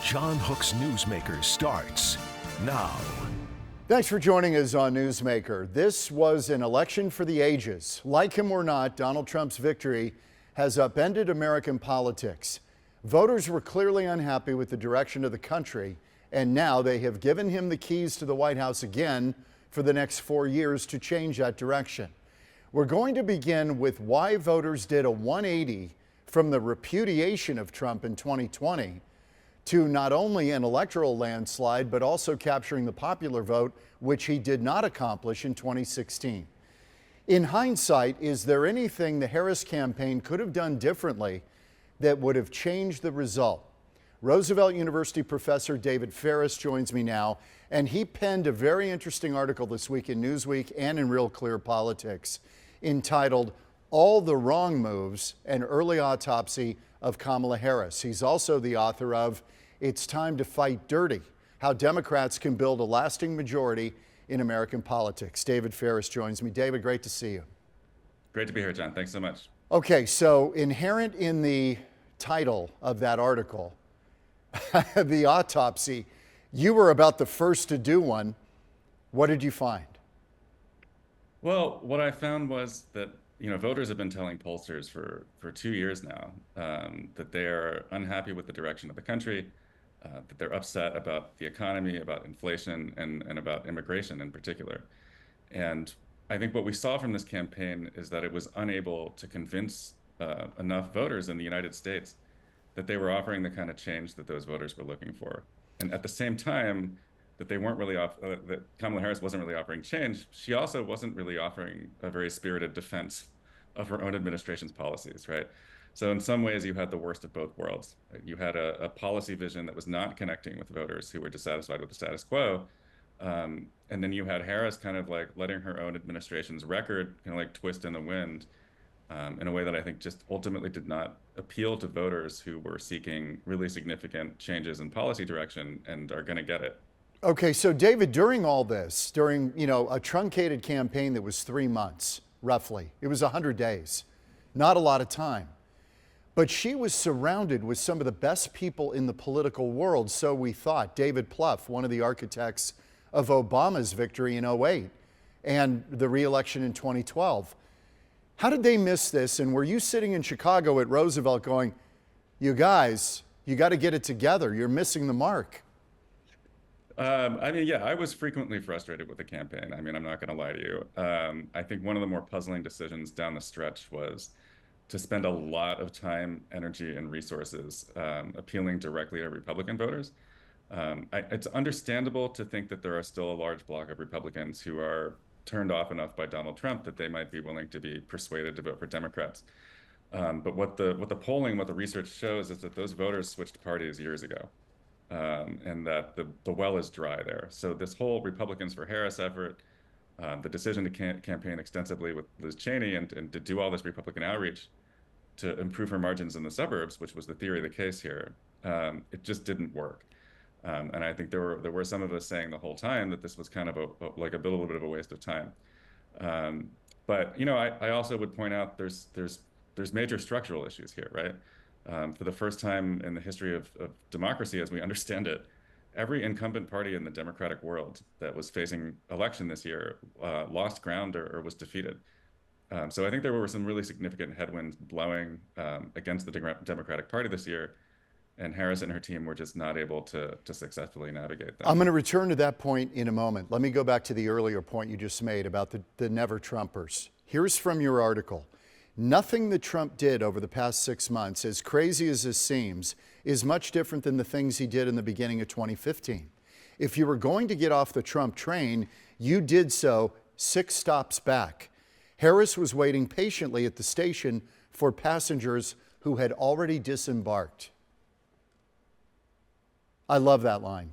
John Hook's Newsmaker starts now. Thanks for joining us on Newsmaker. This was an election for the ages. Like him or not, Donald Trump's victory has upended American politics. Voters were clearly unhappy with the direction of the country, and now they have given him the keys to the White House again for the next 4 years to change that direction. We're going to begin with why voters did a 180 from the repudiation of Trump in 2020 to not only an electoral landslide, but also capturing the popular vote, which he did not accomplish in 2016. In hindsight, is there anything the Harris campaign could have done differently that would have changed the result? Roosevelt University professor David Faris joins me now, and he penned a very interesting article this week in Newsweek and in Real Clear Politics entitled "All the Wrong Moves: An Early Autopsy of Kamala-Harris." He's also the author of "It's Time to Fight Dirty: How Democrats Can Build a Lasting Majority in American Politics." David Faris joins me. David, great to see you. Great to be here, John. Thanks so much. Okay, so inherent in the title of that article, the autopsy, you were about the first to do one. What did you find? Well, what I found was that voters have been telling pollsters for 2 years now that they are unhappy with the direction of the country, that they're upset about the economy, about inflation, and about immigration in particular. And I think what we saw from this campaign is that it was unable to convince enough voters in the United States that they were offering the kind of change that those voters were looking for. And at the same time, that they weren't really that Kamala Harris wasn't really offering change, she also wasn't really offering a very spirited defense of her own administration's policies, right? So in some ways, you had the worst of both worlds. Right? You had a policy vision that was not connecting with voters who were dissatisfied with the status quo. And then you had Harris kind of like letting her own administration's record kind of like twist in the wind in a way that I think just ultimately did not appeal to voters who were seeking really significant changes in policy direction and are going to get it. Okay, so David, during all this, during a truncated campaign that was 3 months, roughly, it was 100 days, not a lot of time. But she was surrounded with some of the best people in the political world, so we thought. David Plouffe, one of the architects of Obama's victory in '08 and the re-election in 2012. How did they miss this? And were you sitting in Chicago at Roosevelt going, you guys, you got to get it together. You're missing the mark. Yeah, I was frequently frustrated with the campaign. I'm not going to lie to you. I think one of the more puzzling decisions down the stretch was to spend a lot of time, energy, and resources appealing directly to Republican voters. It's understandable to think that there are still a large block of Republicans who are turned off enough by Donald Trump that they might be willing to be persuaded to vote for Democrats. But what the polling, what the research shows is that those voters switched parties years ago. And that the well is dry there. So this whole Republicans for Harris effort, the decision to campaign extensively with Liz Cheney and to do all this Republican outreach to improve her margins in the suburbs, which was the theory of the case here, it just didn't work. And I think there were some of us saying the whole time that this was kind of a little bit of a waste of time. But I also would point out there's major structural issues here, right? For the first time in the history of democracy as we understand it, every incumbent party in the democratic world that was facing election this year lost ground or was defeated. So I think there were some really significant headwinds blowing against the Democratic Party this year, and Harris and her team were just not able to successfully navigate them. I'm going to return to that point in a moment. Let me go back to the earlier point you just made about the never Trumpers. Here's from your article. Nothing that Trump did over the past 6 months, as crazy as this seems, is much different than the things he did in the beginning of 2015. If you were going to get off the Trump train, you did so 6 stops back. Harris was waiting patiently at the station for passengers who had already disembarked. I love that line.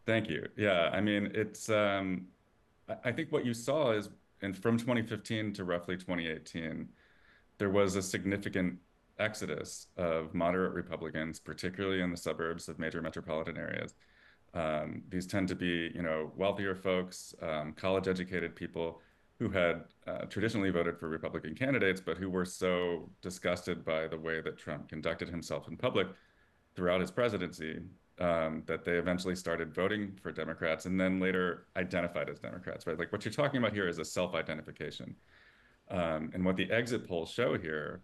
Thank you. Yeah, it's, I think what you saw is, and from 2015 to roughly 2018, there was a significant exodus of moderate Republicans, particularly in the suburbs of major metropolitan areas. These tend to be, wealthier folks, college-educated people who had traditionally voted for Republican candidates, but who were so disgusted by the way that Trump conducted himself in public throughout his presidency that they eventually started voting for Democrats and then later identified as Democrats, right? Like what you're talking about here is a self-identification. And what the exit polls show here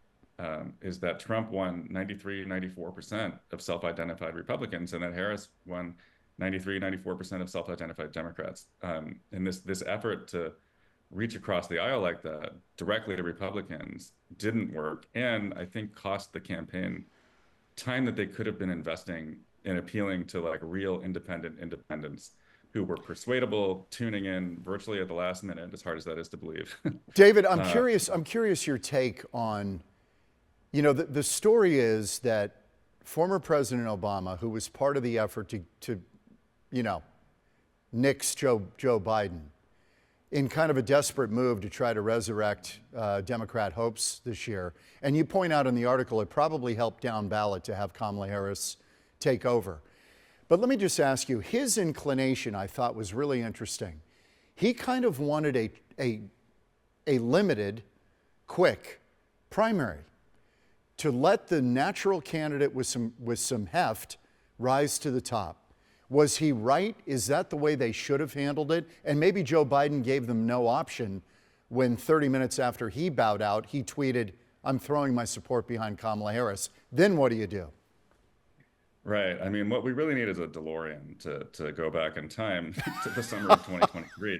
is that Trump won 93, 94% of self-identified Republicans, and that Harris won 93, 94% of self-identified Democrats. And this effort to reach across the aisle like that directly to Republicans didn't work, and I think cost the campaign time that they could have been investing in appealing to like real independents who were persuadable, tuning in virtually at the last minute, as hard as that is to believe. David, I'm curious your take on, the story is that former President Obama, who was part of the effort to nix Joe Biden, in kind of a desperate move to try to resurrect Democrat hopes this year. And you point out in the article, it probably helped down ballot to have Kamala-Harris take over. But let me just ask you, his inclination I thought was really interesting. He kind of wanted a limited, quick primary to let the natural candidate with some heft rise to the top. Was he right? Is that the way they should have handled it? And maybe Joe Biden gave them no option when 30 minutes after he bowed out, he tweeted, "I'm throwing my support behind Kamala Harris." Then what do you do? Right. I mean, what we really need is a DeLorean to go back in time to the summer of 2023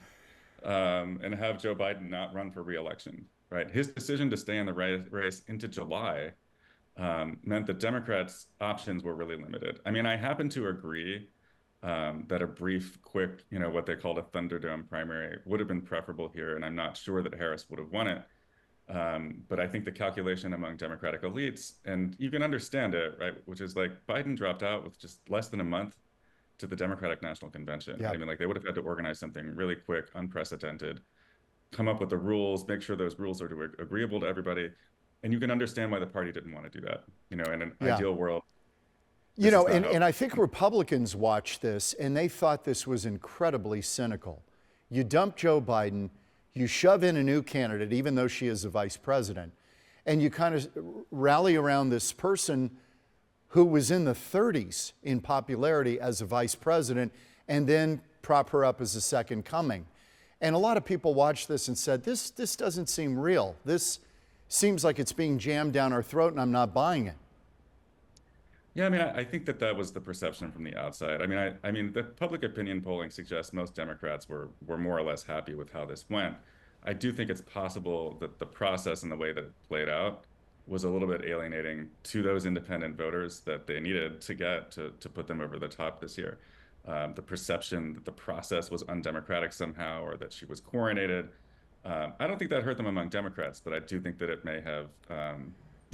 and have Joe Biden not run for re-election. Right. His decision to stay in the race into July meant that Democrats' options were really limited. I mean, I happen to agree that a brief, quick, what they called a Thunderdome primary would have been preferable here, and I'm not sure that Harris would have won it. But I think the calculation among Democratic elites, and you can understand it, right, which is like Biden dropped out with just less than a month to the Democratic National Convention. Yeah. I mean, like they would have had to organize something really quick, unprecedented, come up with the rules, make sure those rules are agreeable to everybody. And you can understand why the party didn't want to do that. In an ideal world, and I think Republicans watched this and they thought this was incredibly cynical. You dump Joe Biden, you shove in a new candidate, even though she is the vice president, and you kind of rally around this person who was in the 30s in popularity as a vice president, and then prop her up as a second coming. And a lot of people watched this and said, this doesn't seem real. This seems like it's being jammed down our throat and I'm not buying it. Yeah, I mean, I think that was the perception from the outside. I mean, the public opinion polling suggests most Democrats were more or less happy with how this went. I do think it's possible that the process and the way that it played out was a little bit alienating to those independent voters that they needed to get to put them over the top this year. The perception that the process was undemocratic somehow, or that she was coronated. I don't think that hurt them among Democrats, but I do think that it may have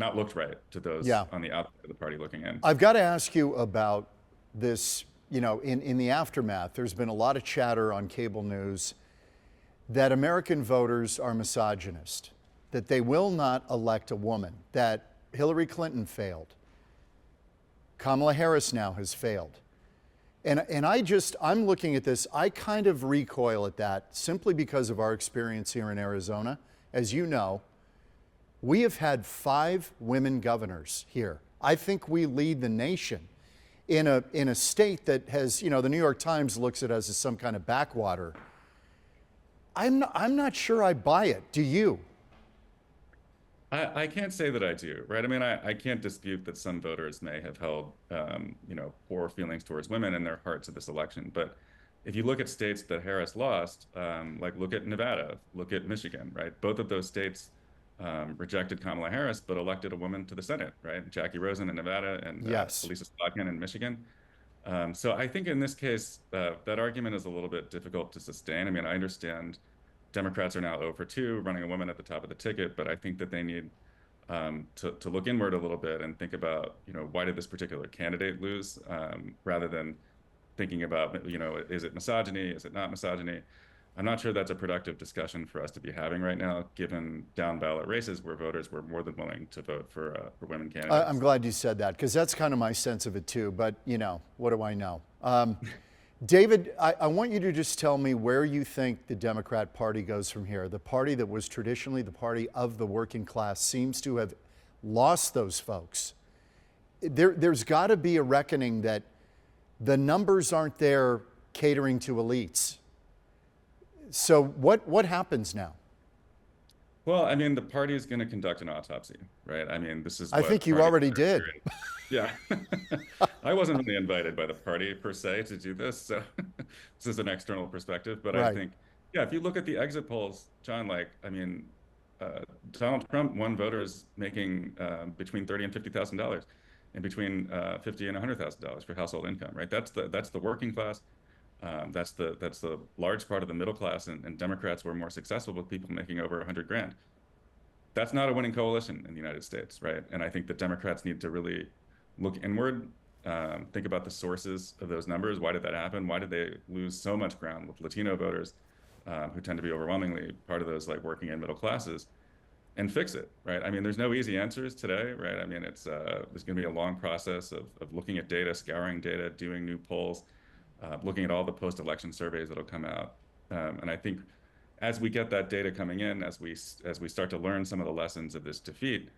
not looked right to those on the outside of the party looking in. I've got to ask you about this, in the aftermath. There's been a lot of chatter on cable news that American voters are misogynist, that they will not elect a woman, that Hillary Clinton failed. Kamala Harris now has failed. And I'm looking at this, I kind of recoil at that simply because of our experience here in Arizona. As you know, we have had 5 women governors here. I think we lead the nation in a state that has, the New York Times looks at us as some kind of backwater. I'm not sure I buy it. Do you? I can't say that I do, right? I mean, I can't dispute that some voters may have held, poor feelings towards women in their hearts at this election. But if you look at states that Harris lost, like look at Nevada, look at Michigan, right? Both of those states rejected Kamala Harris, but elected a woman to the Senate, right? Jackie Rosen in Nevada and Elisa Slotkin in Michigan. So I think in this case, that argument is a little bit difficult to sustain. I mean, I understand Democrats are now 0 for 2, running a woman at the top of the ticket, but I think that they need to look inward a little bit and think about, why did this particular candidate lose, rather than thinking about, is it misogyny, is it not misogyny? I'm not sure that's a productive discussion for us to be having right now, given down ballot races where voters were more than willing to vote for women candidates. I'm glad you said that, because that's kind of my sense of it too, but what do I know? David, I want you to just tell me where you think the Democrat Party goes from here. The party that was traditionally the party of the working class seems to have lost those folks. there's got to be a reckoning that the numbers aren't there catering to elites. So what happens now? Well, I mean, the party is going to conduct an autopsy, right? I mean, this is I think you already did. Yeah. I wasn't really invited by the party per se to do this, so this is an external perspective. But I think, yeah, if you look at the exit polls, John, like, I mean, Donald Trump won voters making between $30,000 and $50,000 and between $50,000 and $100,000 for household income, right? That's the working class. That's the large part of the middle class, and Democrats were more successful with people making over 100 grand. That's not a winning coalition in the United States, right? And I think the Democrats need to really look inward, think about the sources of those numbers. Why did that happen? Why did they lose so much ground with Latino voters, who tend to be overwhelmingly part of those like working and middle classes, and fix it, right? I mean, there's no easy answers today, right? I mean, it's there's going to be a long process of looking at data, scouring data, doing new polls, looking at all the post-election surveys that'll come out. And I think as we get that data coming in, as we start to learn some of the lessons of this defeat,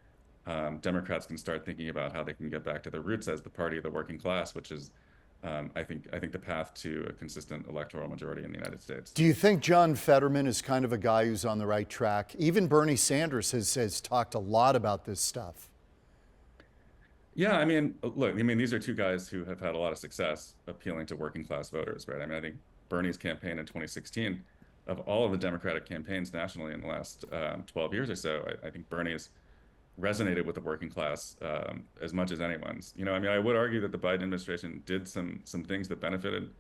Democrats can start thinking about how they can get back to their roots as the party of the working class, which is, I think the path to a consistent electoral majority in the United States. Do you think John Fetterman is kind of a guy who's on the right track? Even Bernie Sanders has talked a lot about this stuff. Yeah, I mean, look, I mean, these are two guys who have had a lot of success appealing to working class voters, right? I mean, I think Bernie's campaign in 2016, of all of the Democratic campaigns nationally in the last 12 years or so, I think Bernie's resonated with the working class as much as anyone's. You know, I mean, I would argue that the Biden administration did some things that benefited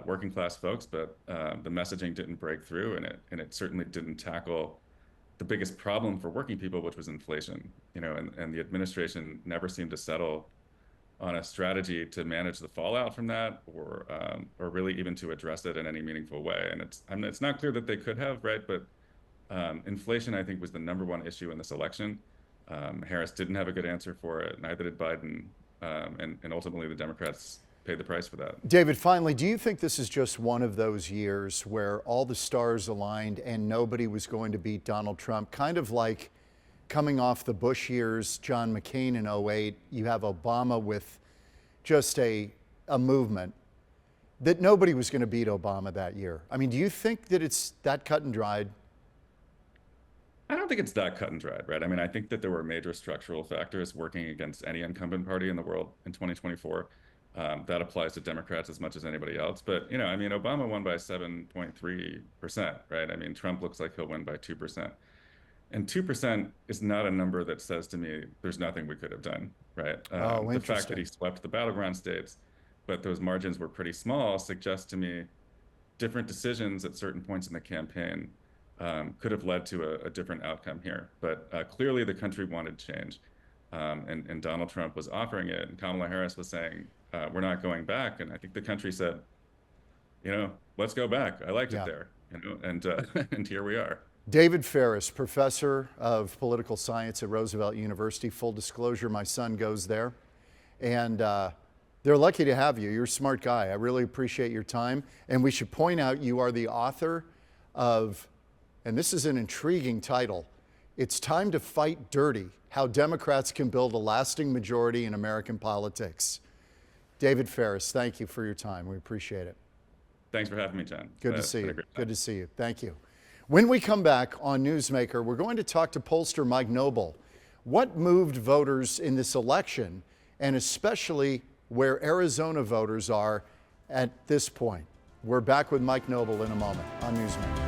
working class folks, but the messaging didn't break through, and it certainly didn't tackle the biggest problem for working people, which was inflation. You know, and the administration never seemed to settle on a strategy to manage the fallout from that, or really even to address it in any meaningful way. And it's not clear that they could have, right? But inflation, I think, was the #1 issue in this election. Harris didn't have a good answer for it. Neither did Biden, and ultimately the Democrats paid the price for that. David, finally, do you think this is just one of those years where all the stars aligned and nobody was going to beat Donald Trump? Kind of like coming off the Bush years, John McCain in 2008, you have Obama with just a movement that nobody was going to beat Obama that year. I mean, do you think that it's that cut and dried? I don't think it's that cut and dried, right? I mean, I think that there were major structural factors working against any incumbent party in the world in 2024. That applies to Democrats as much as anybody else. But, you know, I mean, Obama won by 7.3%, right? I mean, Trump looks like he'll win by 2%. And 2% is not a number that says to me there's nothing we could have done, right? The fact that he swept the battleground states, but those margins were pretty small, suggests to me different decisions at certain points in the campaign could have led to a different outcome here. But clearly the country wanted change. And Donald Trump was offering it, and Kamala-Harris was saying, we're not going back. And I think the country said, you know, let's go back. I liked it there, you know, and here we are. David Faris, professor of political science at Roosevelt University. Full disclosure, my son goes there. And they're lucky to have you. You're a smart guy. I really appreciate your time. And we should point out you are the author of, and this is an intriguing title, It's Time to Fight Dirty: How Democrats Can Build a Lasting Majority in American Politics. David Faris, thank you for your time. We appreciate it. Thanks for having me, John. Good to see you. Good to see you. Thank you. When we come back on Newsmaker, we're going to talk to pollster Mike Nobel. What moved voters in this election, and especially where Arizona voters are at this point? We're back with Mike Nobel in a moment on Newsmaker.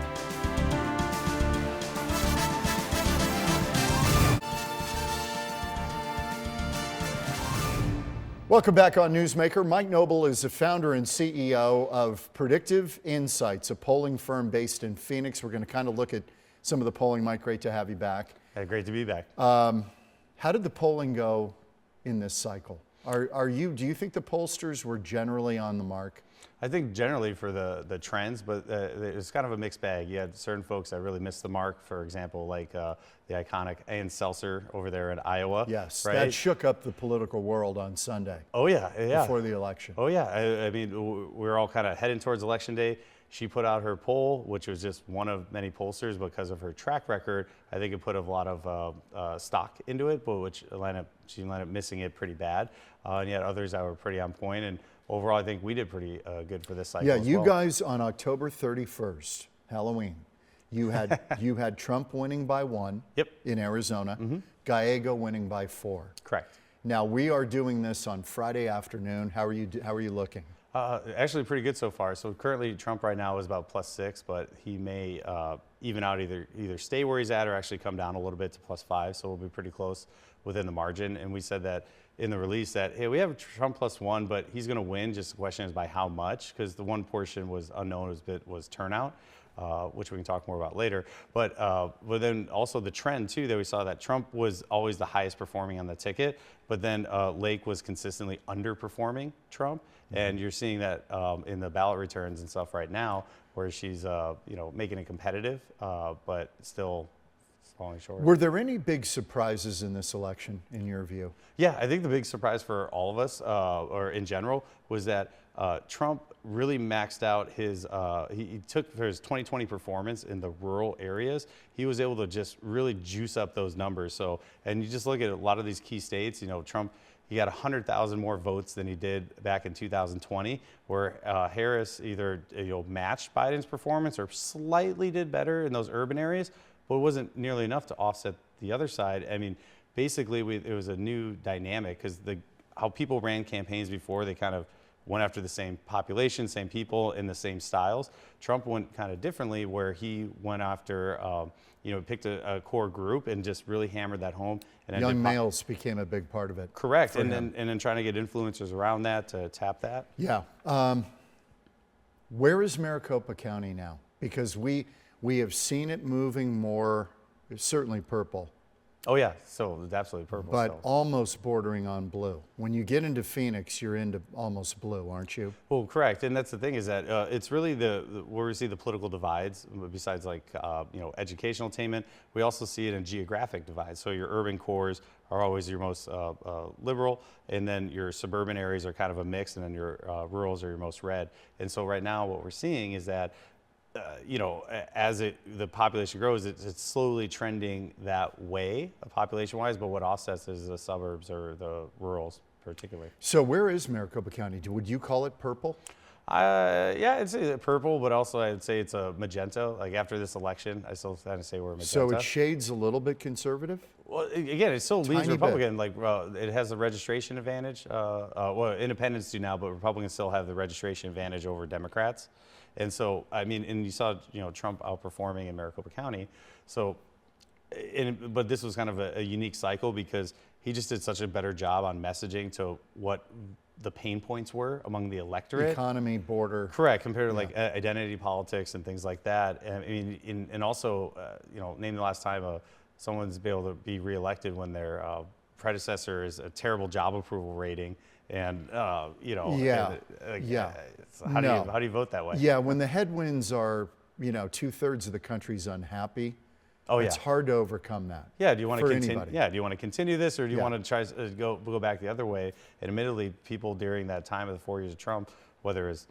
Welcome back on Newsmaker. Mike Nobel is the founder and CEO of Predictive Insights, a polling firm based in Phoenix. We're going to kind of look at some of the polling. Mike, great to have you back. Great to be back. How did the polling go in this cycle? Do you think the pollsters were generally on the mark? I think generally for the trends, but it's kind of a mixed bag. You had certain folks that really missed the mark. For example, like the iconic Ann Seltzer over there in Iowa. Yes, right? That shook up the political world on Sunday. Oh yeah, yeah. Before the election. Oh yeah, I mean, we're all kind of heading towards election day. She put out her poll, which was just one of many pollsters because of her track record. I think it put a lot of stock into it, but she ended up missing it pretty bad. And yet others that were pretty on point. And overall, I think we did pretty good for this cycle. Yeah, as you well. guys on October 31st, Halloween, you had Trump winning by 1 in Arizona, Gallego winning by 4. Correct. Now we are doing this on Friday afternoon. How are you looking? Actually pretty good so far. So currently Trump right now is about +6, but he may even out, either stay where he's at or actually come down a little bit to +5. So we'll be pretty close within the margin. And we said that in the release that, hey, we have Trump +1, but he's going to win. Just the question is by how much, because the one portion was unknown was turnout. Which we can talk more about later. But then also the trend too that we saw that Trump was always the highest performing on the ticket, but then Lake was consistently underperforming Trump. And you're seeing that in the ballot returns and stuff right now, where she's making it competitive, but still falling short. Were there any big surprises in this election, in your view? Yeah, I think the big surprise for all of us, or in general, was that Trump really maxed out his, he took for his 2020 performance in the rural areas, he was able to just really juice up those numbers. So, and you just look at a lot of these key states, Trump, he got 100,000 more votes than he did back in 2020, where Harris either matched Biden's performance or slightly did better in those urban areas, but it wasn't nearly enough to offset the other side. I mean, basically it was a new dynamic, because how people ran campaigns before, they kind of went after the same population, same people in the same styles. Trump went kind of differently, where he went after, picked a core group and just really hammered that home. And Young males became a big part of it. Correct, and then trying to get influencers around that to tap that. Yeah. Where is Maricopa County now? Because we have seen it moving more, certainly purple. Oh yeah, so it's absolutely purple. But still. almost bordering on blue. When you get into Phoenix, you're into almost blue, aren't you? Well, correct, and that's the thing, is that it's really where we see the political divides. Besides educational attainment, we also see it in geographic divides. So your urban cores are always your most liberal, and then your suburban areas are kind of a mix, and then your rurals are your most red. And so right now, what we're seeing is that as the population grows, it's slowly trending that way, population-wise, but what offsets is the suburbs or the rurals particularly. So where is Maricopa County? Would you call it purple? Yeah, I'd say purple, but also I'd say it's a magenta. Like after this election, I still kind of say we're magenta. So it shades a little bit conservative? Well, again, it still leads Tiny Republican. Like it has the registration advantage. Well, independents do now, but Republicans still have the registration advantage over Democrats. And so, I mean, and you saw, Trump outperforming in Maricopa County. So, but this was kind of a unique cycle, because he just did such a better job on messaging to what the pain points were among the electorate. Economy, border. Correct, compared to like identity politics and things like that. And I mean, and also, name the last time someone's been able to be reelected when their predecessor is a terrible job approval rating. And how do you vote that way? Yeah, when the headwinds are 2/3 of the country's unhappy, it's hard to overcome that. Yeah, do you want to continue? Anybody. Yeah, do you want to continue this, or do you want to try to go back the other way? And admittedly, people during that time of the 4 years of Trump, whether it's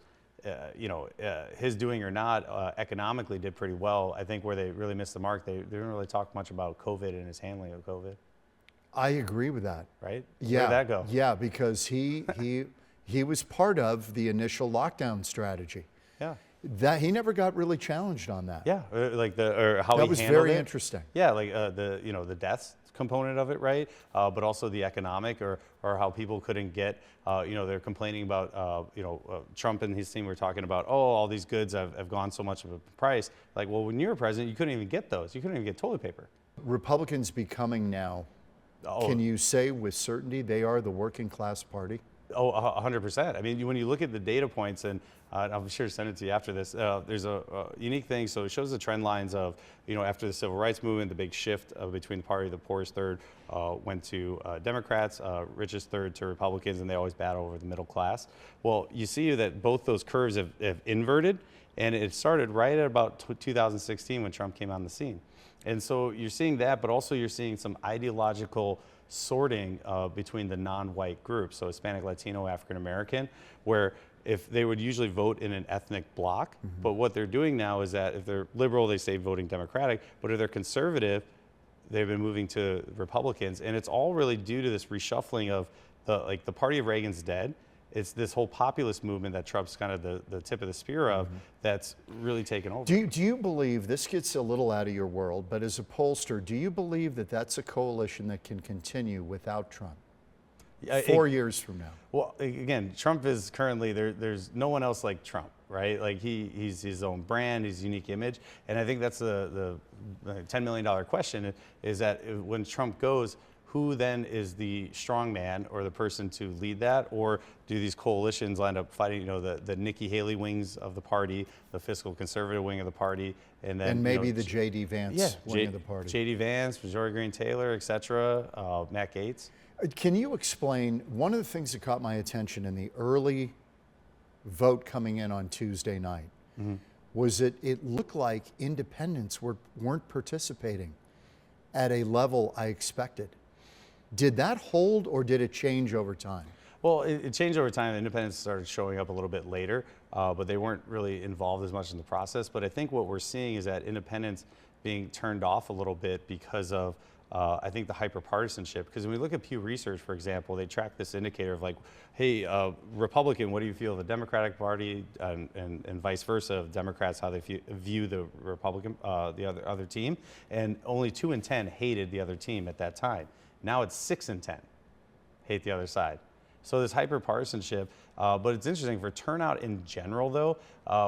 his doing or not, economically did pretty well. I think where they really missed the mark, they didn't really talk much about COVID and his handling of COVID. I agree with that. Right? Yeah. Where'd that go? Yeah, because he was part of the initial lockdown strategy. Yeah. That he never got really challenged on that. Yeah, like how he handled it. That was very interesting. Yeah, like the deaths component of it, right? But also the economic, or how people couldn't get, they're complaining about, Trump and his team were talking about, all these goods have gone so much of a price. Like, well, when you were president, you couldn't even get those. You couldn't even get toilet paper. Republicans becoming now, can you say with certainty they are the working class party? Oh, 100%. I mean, when you look at the data points, and I'm sure to send it to you after this, there's a unique thing. So it shows the trend lines of, after the civil rights movement, the big shift between the party, the poorest third went to Democrats, richest third to Republicans, and they always battle over the middle class. Well, you see that both those curves have inverted, and it started right at about 2016 when Trump came on the scene. And so you're seeing that, but also you're seeing some ideological sorting between the non-white groups, so Hispanic, Latino, African American, where if they would usually vote in an ethnic block, but what they're doing now is that if they're liberal, they say voting Democratic, but if they're conservative, they've been moving to Republicans, and it's all really due to this reshuffling of the party of Reagan's dead. It's this whole populist movement that Trump's kind of the tip of the spear of that's really taken over. Do you believe, this gets a little out of your world, but as a pollster, do you believe that that's a coalition that can continue without Trump 4 years from now? Well, again, Trump is currently, there's no one else like Trump, right? Like he's his own brand, his unique image. And I think that's the $10 million question is that when Trump goes, who then is the strong man or the person to lead that? Or do these coalitions end up fighting, the Nikki Haley wings of the party, the fiscal conservative wing of the party, and then maybe the J.D. Vance wing of the party? J.D. Vance, Marjorie Greene Taylor, et cetera, Matt Gaetz. Can you explain, one of the things that caught my attention in the early vote coming in on Tuesday night was that it looked like independents weren't participating at a level I expected. Did that hold, or did it change over time? Well, it changed over time. The independents started showing up a little bit later, but they weren't really involved as much in the process. But I think what we're seeing is that independents being turned off a little bit because of, I think, the hyperpartisanship. Because when we look at Pew Research, for example, they track this indicator of like, hey, Republican, what do you feel the Democratic Party and vice versa, Democrats, how they view the Republican, the other team. And only 2 in 10 hated the other team at that time. Now it's 6 in 10 hate the other side. So this hyperpartisanship, but it's interesting for turnout in general, though,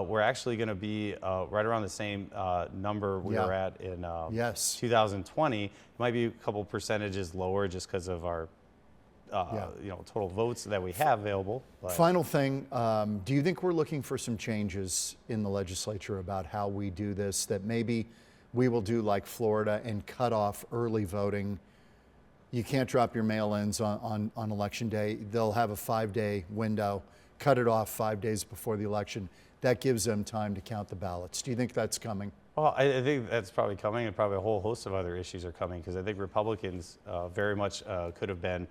we're actually going to be right around the same number we were at in 2020. It might be a couple percentages lower just because of our total votes that we have available. But. Final thing, do you think we're looking for some changes in the legislature about how we do this, that maybe we will do like Florida and cut off early voting? You can't drop your mail-ins on election day. They'll have a 5-day window, cut it off 5 days before the election. That gives them time to count the ballots. Do you think that's coming? Well, I think that's probably coming, and probably a whole host of other issues are coming, because I think Republicans very much could have been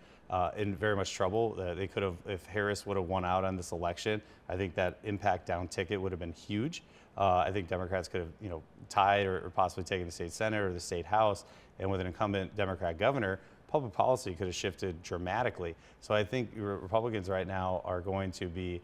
in very much trouble. They could have, if Harris would have won out on this election, I think that impact down ticket would have been huge. I think Democrats could have, tied or possibly taken the state Senate or the state House, and with an incumbent Democrat governor, public policy could have shifted dramatically. So I think Republicans right now are going to be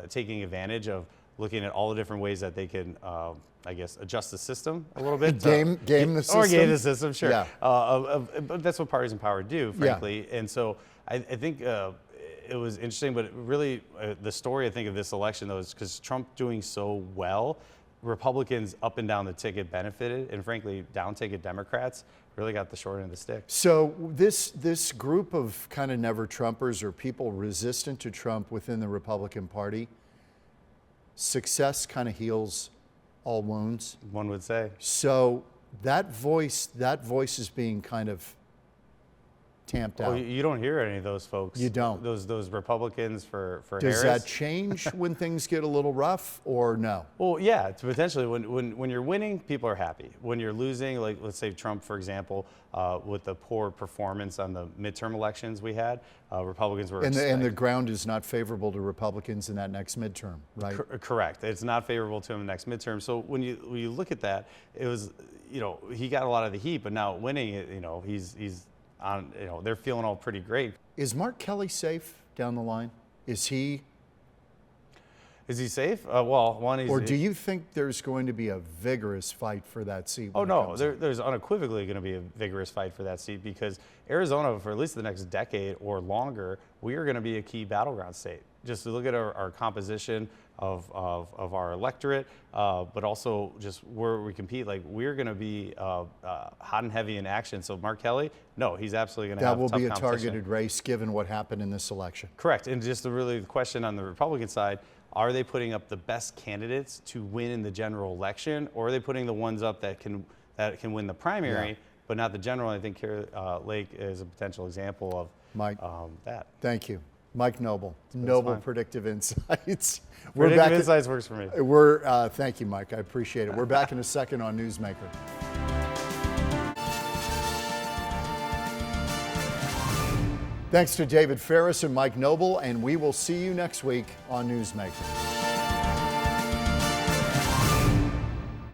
taking advantage of looking at all the different ways that they can, I guess, adjust the system a little bit. Game the system? Or game the system, sure. Yeah. But that's what parties in power do, frankly. Yeah. And so I think it was interesting, but really the story, I think, of this election, though, is because Trump doing so well, Republicans up and down the ticket benefited, and frankly, down ticket Democrats really got the short end of the stick. So this group of kind of never Trumpers, or people resistant to Trump within the Republican Party, success kind of heals all wounds, one would say. So that voice is being kind of tamped out. You don't hear any of those folks. You don't. Those Republicans for Does Harris. that change when things get a little rough, or no? Well, yeah, it's potentially when you're winning, people are happy. When you're losing, like let's say Trump, for example, with the poor performance on the midterm elections we had, Republicans were and the ground is not favorable to Republicans in that next midterm, right? Correct. It's not favorable to him in the next midterm. So when you look at that, it was, he got a lot of the heat, but now winning, he's on, they're feeling all pretty great. Is Mark Kelly safe down the line? Is he safe? Well, one, he's... Or do you think there's going to be a vigorous fight for that seat? Oh, no. There's unequivocally going to be a vigorous fight for that seat, because Arizona, for at least the next decade or longer, we are going to be a key battleground state. Just to look at our composition of our electorate, but also just where we compete. Like, we're going to be hot and heavy in action. So Mark Kelly, no, he's absolutely going to have tough competition. That will be a targeted race given what happened in this election. Correct. And just the question on the Republican side, are they putting up the best candidates to win in the general election, or are they putting the ones up that can win the primary, but not the general? I think Lake is a potential example of Mike, that. Thank you. Mike Nobel, Noble Predictive Insights. Predictive Insights works for me. Thank you, Mike. I appreciate it. We're back in a second on Newsmaker. Thanks to David Faris and Mike Nobel, and we will see you next week on Newsmaker.